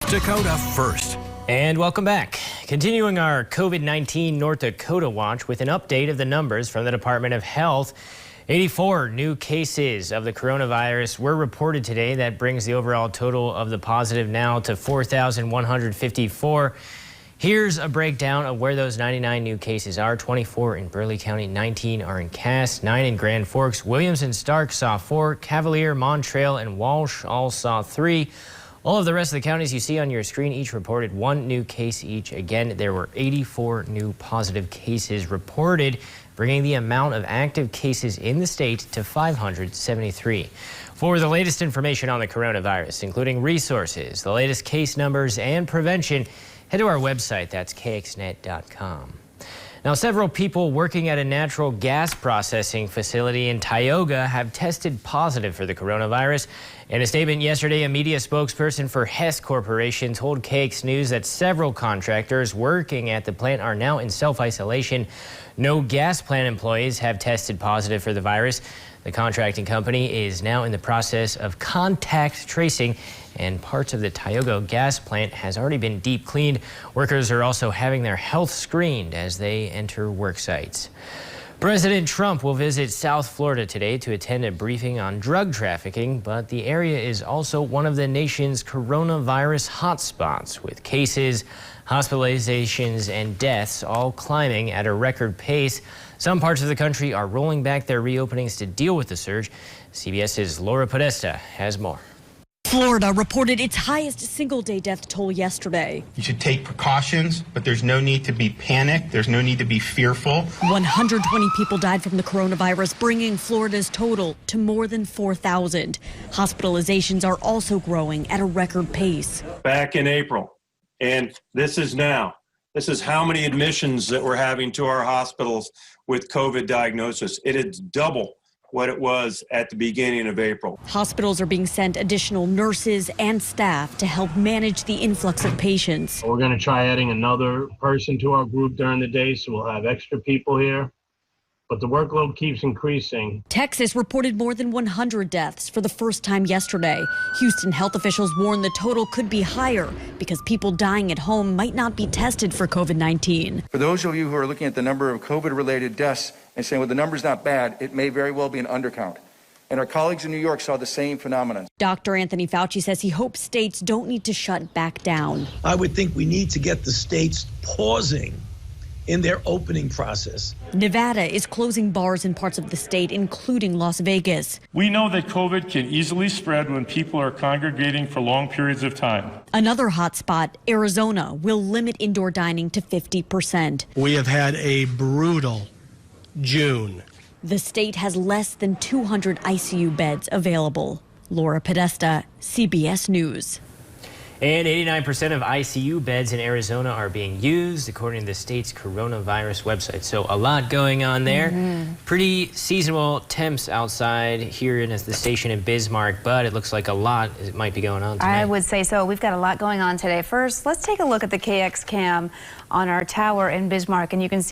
Dakota First. And welcome back. Continuing our COVID-19 North Dakota watch with an update of the numbers from the Department of Health. 84 new cases of the coronavirus were reported today. That brings the overall total of the positive now to 4,154. Here's a breakdown of where those 99 new cases are. 24 in Burleigh County, 19 are in Cass, 9 in Grand Forks. Williams and Stark saw 4. Cavalier, Montreal, and Walsh all saw 3. All of the rest of the counties you see on your screen each reported 1 new case each. Again, there were 84 new positive cases reported, bringing the amount of active cases in the state to 573. For the latest information on the coronavirus, including resources, the latest case numbers, and prevention, head to our website. That's kxnet.com. Now, several people working at a natural gas processing facility in Tioga have tested positive for the coronavirus. In a statement yesterday, a media spokesperson for Hess Corporation told KX News that several contractors working at the plant are now in self-isolation. No gas plant employees have tested positive for the virus. The contracting company is now in the process of contact tracing, and parts of the Tioga gas plant has already been deep cleaned. Workers are also having their health screened as they enter work sites. President Trump will visit South Florida today to attend a briefing on drug trafficking, but the area is also one of the nation's coronavirus hotspots, with cases, hospitalizations, and deaths all climbing at a record pace. Some parts of the country are rolling back their reopenings to deal with the surge. CBS's Laura Podesta has more. Florida reported its highest single-day death toll yesterday. You should take precautions, but there's no need to be panicked. There's no need to be fearful. 120 people died from the coronavirus, bringing Florida's total to more than 4,000. Hospitalizations are also growing at a record pace. Back in April, and this is now. This is how many admissions that we're having to our hospitals with COVID diagnosis. It is double what it was at the beginning of April. Hospitals are being sent additional nurses and staff to help manage the influx of patients. We're going to try adding another person to our group during the day, so we'll have extra people here. But the workload keeps increasing. Texas reported more than 100 deaths for the first time yesterday. Houston health officials warn the total could be higher because people dying at home might not be tested for COVID-19. For those of you who are looking at the number of COVID-related deaths and saying, well, the number's not bad, it may very well be an undercount. And our colleagues in New York saw the same phenomenon. Dr. Anthony Fauci says he hopes states don't need to shut back down. I would think we need to get the states pausing in their opening process. Nevada is closing bars in parts of the state, including Las Vegas. We know that COVID can easily spread when people are congregating for long periods of time. Another hotspot, Arizona, will limit indoor dining to 50%. We have had a brutal June. The state has less than 200 ICU beds available. Laura Podesta, CBS News. And 89% of ICU beds in Arizona are being used, according to the state's coronavirus website. So a lot going on there. Pretty seasonal temps outside here in the station in Bismarck, but it looks like a lot might be going on tonight. I would say so. We've got a lot going on today. First, let's take a look at the KX cam on our tower in Bismarck, and you can see